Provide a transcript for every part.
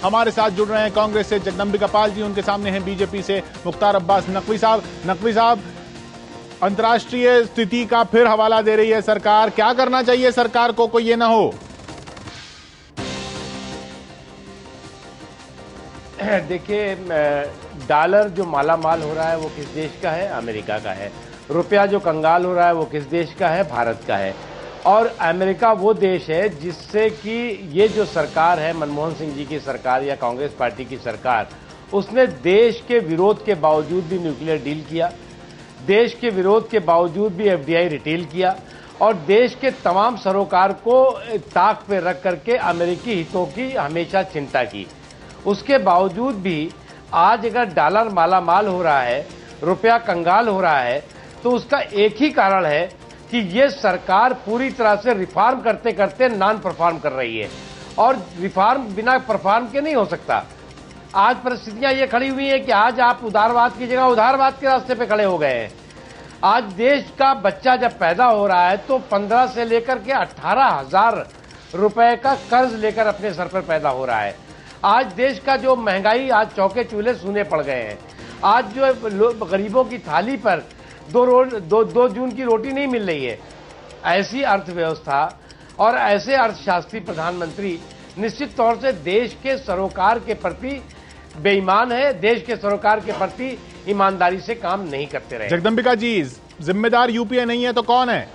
हमारे साथ जुड़ रहे हैं कांग्रेस से जगदम्बिका पाल जी, उनके सामने हैं बीजेपी से मुख्तार अब्बास नकवी साहब। नकवी साहब, अंतर्राष्ट्रीय स्थिति का फिर हवाला दे रही है सरकार, क्या करना चाहिए सरकार को, कोई ये ना हो? देखिए, डॉलर जो मालामाल हो रहा है वो किस देश का है? अमेरिका का है। रुपया जो कंगाल हो रहा है वो किस देश का है? भारत का है। और अमेरिका वो देश है जिससे कि ये जो सरकार है, मनमोहन सिंह जी की सरकार या कांग्रेस पार्टी की सरकार, उसने देश के विरोध के बावजूद भी न्यूक्लियर डील किया, देश के विरोध के बावजूद भी एफडीआई रिटेल किया और देश के तमाम सरोकार को ताक पे रख करके अमेरिकी हितों की हमेशा चिंता की। उसके बावजूद भी आज अगर डॉलर मालामाल हो रहा है, रुपया कंगाल हो रहा है, तो उसका एक ही कारण है कि ये सरकार पूरी तरह से रिफॉर्म करते करते नॉन परफॉर्म कर रही है। और रिफॉर्म बिना परफॉर्म के नहीं हो सकता। आज परिस्थितियां ये खड़ी हुई हैं कि आज आप उदारवाद की जगह उधारवाद के रास्ते पे खड़े हो गए हैं। आज देश का बच्चा जब पैदा हो रहा है तो 15 से लेकर के 18,000 रुपए का कर्ज लेकर अपने सर पर पैदा हो रहा है। आज देश का जो महंगाई, आज चौके चूल्हे सूने पड़ गए हैं। आज जो गरीबों की थाली पर दो जून की रोटी नहीं मिल रही है। ऐसी अर्थव्यवस्था और ऐसे अर्थशास्त्री प्रधानमंत्री निश्चित तौर से देश के सरोकार के प्रति बेईमान है, देश के सरोकार के प्रति ईमानदारी से काम नहीं करते रहे। जगदम्बिका जी, जिम्मेदार यूपीए नहीं है तो कौन है?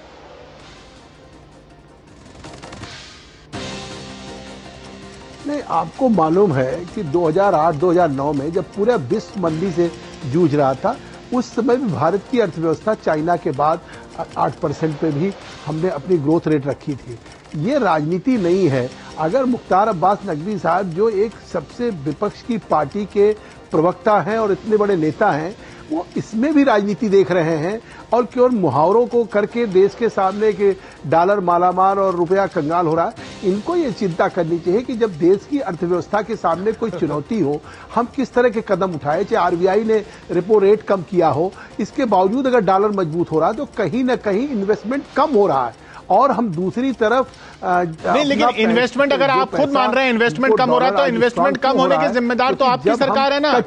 नहीं, आपको मालूम है कि 2008-2009 में जब पूरा विश्व मंदी से जूझ रहा था, उस समय भी भारत की अर्थव्यवस्था चाइना के बाद 8% पे भी हमने अपनी ग्रोथ रेट रखी थी। ये राजनीति नहीं है। अगर मुख्तार अब्बास नकवी साहब, जो एक सबसे विपक्ष की पार्टी के प्रवक्ता हैं और इतने बड़े नेता हैं, वो इसमें भी राजनीति देख रहे हैं और केवल मुहावरों को करके देश के सामने कि डॉलर मालामाल और रुपया कंगाल हो रहा है, इनको ये चिंता करनी चाहिए कि जब देश की अर्थव्यवस्था के सामने कोई चुनौती हो, हम किस तरह के कदम उठाए। चाहे आरबीआई ने रेपो रेट कम किया हो, इसके बावजूद अगर डॉलर मजबूत हो रहा है तो कहीं ना कहीं इन्वेस्टमेंट कम हो रहा है। और हम दूसरी तरफ नहीं, लेकिन इन्वेस्टमेंट अगर आप खुद मान रहे हैं इन्वेस्टमेंट कम हो रहा है, तो इन्वेस्टमेंट कम होने के जिम्मेदार तो आपकी सरकार है ना?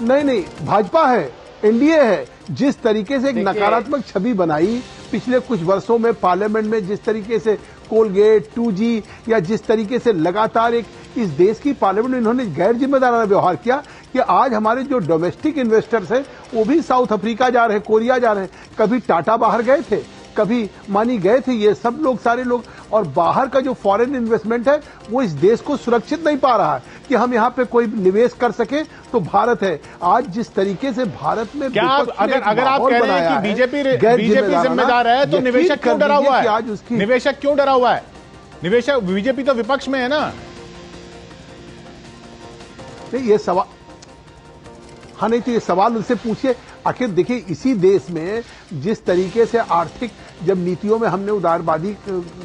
नहीं, भाजपा है, एनडीए है। जिस तरीके से एक नकारात्मक छवि बनाई पिछले कुछ वर्षों में पार्लियामेंट में, जिस तरीके से कोलगेट 2G या जिस तरीके से लगातार एक इस देश की पार्लियामेंट में इन्होंने गैर जिम्मेदाराना व्यवहार किया कि आज हमारे जो डोमेस्टिक इन्वेस्टर्स हैं वो भी साउथ अफ्रीका जा रहे हैं, कोरिया जा रहे हैं। कभी टाटा बाहर गए थे, कभी मानी गए थे, ये सब लोग, सारे लोग। और बाहर का जो फॉरेन इन्वेस्टमेंट है वो इस देश को सुरक्षित नहीं पा रहा है कि हम यहाँ पे कोई निवेश कर सके। तो भारत है आज जिस तरीके से भारत में क्या अगर आप कह रहे हैं कि बीजेपी जिम्मेदार है, तो निवेशक क्यों डरा हुआ है? निवेशक क्यों डरा हुआ है? निवेशक, बीजेपी तो विपक्ष में है ना? नहीं, ये सवाल, हाँ, नहीं तो ये सवाल उनसे पूछिए। आखिर देखिए, इसी देश में जिस तरीके से आर्थिक जब नीतियों में हमने उदारवादी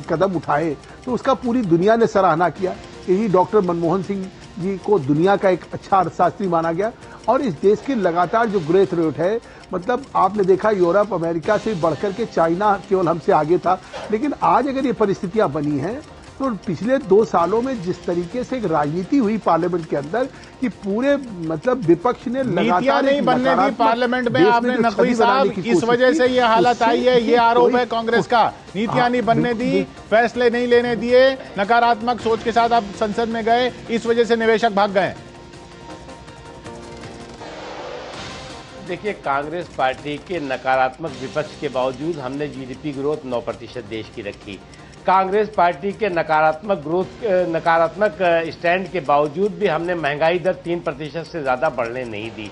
कदम उठाए तो उसका पूरी दुनिया ने सराहना किया। यही डॉक्टर मनमोहन सिंह जी को दुनिया का एक अच्छा अर्थशास्त्री माना गया। और इस देश की लगातार जो ग्रोथ रेट है, मतलब आपने देखा यूरोप अमेरिका से बढ़कर के चाइना केवल हमसे आगे था। लेकिन आज अगर ये परिस्थितियां बनी हैं तो पिछले 2 सालों में जिस तरीके से एक राजनीति हुई पार्लियामेंट के अंदर कि पूरे मतलब विपक्ष ने लगातार नहीं बनने दी पार्लियामेंट में, आपने नकवी साहब, इस वजह से ये हालत आई है, ये आरोप है कांग्रेस का। नीतियां नहीं बनने दी, फैसले नहीं लेने दिए, नकारात्मक सोच के साथ आप संसद में गए, इस वजह से निवेशक भाग गए। देखिए, कांग्रेस पार्टी के नकारात्मक विपक्ष के बावजूद हमने जीडीपी ग्रोथ 9% देश की रखी। कांग्रेस पार्टी के नकारात्मक स्टैंड के बावजूद भी हमने महंगाई दर 3% से ज्यादा बढ़ने नहीं दी।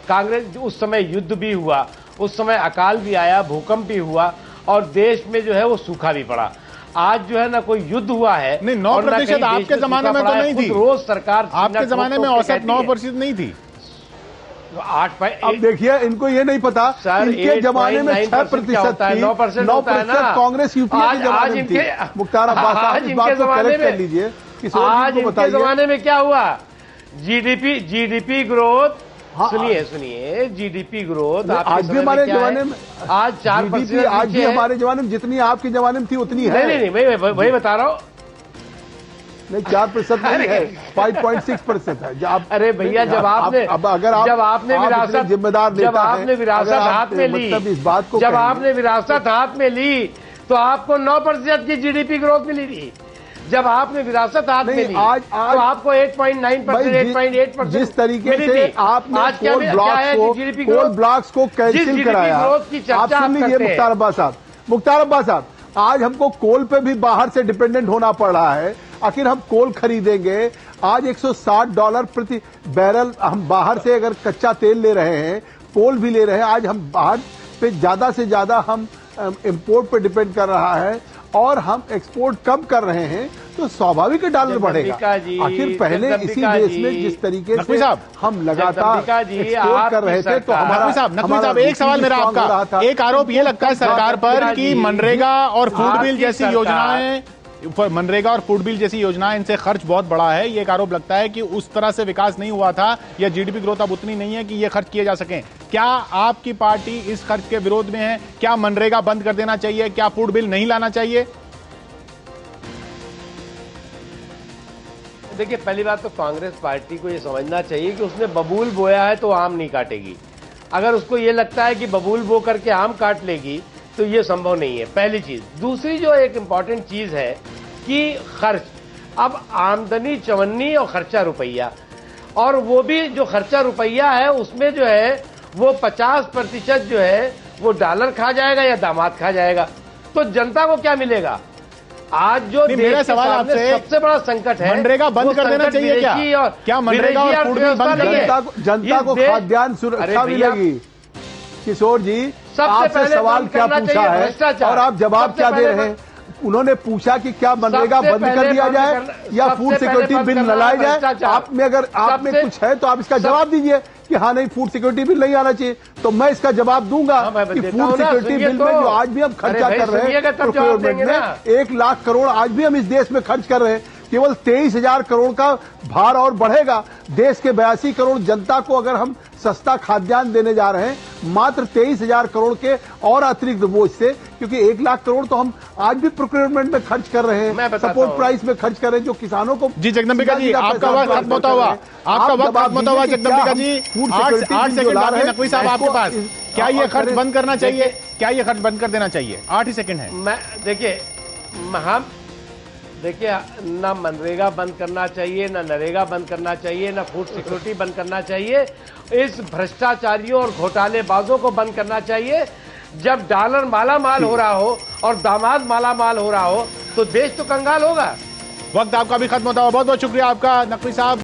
कांग्रेस, उस समय युद्ध भी हुआ, उस समय अकाल भी आया, भूकंप भी हुआ और देश में जो है वो सूखा भी पड़ा। आज जो है ना कोई युद्ध हुआ है। नहीं, 9% आपके जमाने में तो नहीं थी। रोज सरकार, आपके जमाने में औसत 9% नहीं थी। 8। अब देखिए, इनको ये नहीं पता सर, इनके जमाने में 6% थी, 9% कांग्रेस यूपीए के जमाने में थी। मुख्तार अब्बास साहब, इस बात को करेक्ट कर लीजिए। आज इनके जमाने में क्या हुआ? जीडीपी ग्रोथ हाँ, सुनिए जीडीपी ग्रोथ आज भी हमारे जमाने में आज 4% आज भी हमारे जमाने में जितनी आपके जमाने में थी उतनी है। नहीं मैं वही बता रहा हूँ। नहीं 4% नहीं है, 5.6% है। अरे भैया जब आपने विरासत जिम्मेदार जब आपने विरासत हाथ में ली, मतलब इस बात को जब आपने विरासत हाथ में ली तो आपको 9% की जीडीपी ग्रोथ मिली थी। जब आपने विरासत हाथ में ली आज तो आपको 8.9%, 8.8% जिस तरीके से आपने कोल ब्लॉक्स को कैंसिल कराया। आप सुन लीजिए मुख्तार अब्बास साहब, आज हमको कोल पे भी बाहर से डिपेंडेंट होना पड़ रहा है। आखिर हम कोल खरीदेंगे, आज $160 प्रति बैरल हम बाहर से अगर कच्चा तेल ले रहे हैं, कोल भी ले रहे हैं, आज हम बाहर पे ज्यादा से ज्यादा हम इंपोर्ट पे डिपेंड कर रहा है और हम एक्सपोर्ट कम कर रहे हैं, तो स्वाभाविक डॉलर बढ़ेगा। आखिर पहले इसी देश में जिस तरीके से हम लगातार एक्सपोर्ट कर रहे थे, तो नकवी साहब एक सवाल मेरा आपका, एक आरोप ये लगता है सरकार पर कि मनरेगा और फूड बिल जैसी योजनाएं इनसे खर्च बहुत बढ़ा है। ये एक आरोप लगता है कि उस तरह से विकास नहीं हुआ था या जीडीपी ग्रोथ अब उतनी नहीं है कि ये खर्च किए जा सकें। क्या आपकी पार्टी इस खर्च के विरोध में है? क्या मनरेगा बंद कर देना चाहिए? क्या फूड बिल नहीं लाना चाहिए? देखिए, पहली बात तो कांग्रेस पार्टी को ये समझना चाहिए कि उसने बबूल बोया है तो आम नहीं काटेगी। अगर उसको ये लगता है कि बबूल बो करके आम काट लेगी तो ये संभव नहीं है, पहली चीज। दूसरी जो एक इंपॉर्टेंट चीज है कि खर्च, अब आमदनी 54 और खर्चा रुपया, और वो भी जो खर्चा रुपया है उसमें जो है वो 50% जो है वो डॉलर खा जाएगा या दामाद खा जाएगा, तो जनता को क्या मिलेगा? आज जो मेरा सवाल आपसे सबसे बड़ा संकट है, मनरेगा बंद कर देना चाहिए क्या मनरेगा और फूड बिल बंद कर जनता को खाद्यान्न सुरक्षा मिलेगी? किशोर जी, आपसे सवाल क्या पूछा है और आप जवाब क्या दे रहे हैं? उन्होंने पूछा कि क्या मनरेगा बंद कर दिया जाए या फूड सिक्योरिटी बिल न लाया जाए। आप में कुछ है तो आप इसका जवाब दीजिए कि हाँ नहीं, फूड सिक्योरिटी बिल नहीं आना चाहिए, तो मैं इसका जवाब दूंगा कि फूड सिक्योरिटी बिल में जो आज भी हम खर्चा कर रहे हैं प्रोक्योरमेंट में 1 लाख करोड़ आज भी हम इस देश में खर्च कर रहे हैं, केवल 23,000 करोड़ का भार और बढ़ेगा। देश के 82 करोड़ जनता को अगर हम सस्ता खाद्यान्न देने जा रहे हैं, मात्र 23,000 करोड़ के और अतिरिक्त बोझ से, क्योंकि 1 लाख करोड़ तो हम आज भी प्रोक्योरमेंट में खर्च कर रहे हैं, सपोर्ट प्राइस में खर्च कर रहे हैं, जो किसानों को। जी जगदम्बिका जी, आपका वक्त खत्म होता हुआ, जगदम्बिका जी 8 सेकंड बाकी है। नकवी साहब आपके पास, क्या ये खर्च बंद करना चाहिए? क्या ये खर्च बंद कर देना चाहिए? 8 ही सेकंड है। देखिए, ना मनरेगा बंद करना चाहिए, ना नरेगा बंद करना चाहिए, ना फूड सिक्योरिटी बंद करना चाहिए। इस भ्रष्टाचारियों और घोटालेबाजों को बंद करना चाहिए। जब डॉलर मालामाल हो रहा हो और दामाद मालामाल हो रहा हो तो देश तो कंगाल होगा। वक्त आपका भी खत्म होता हुआ, बहुत बहुत शुक्रिया आपका नकवी साहब।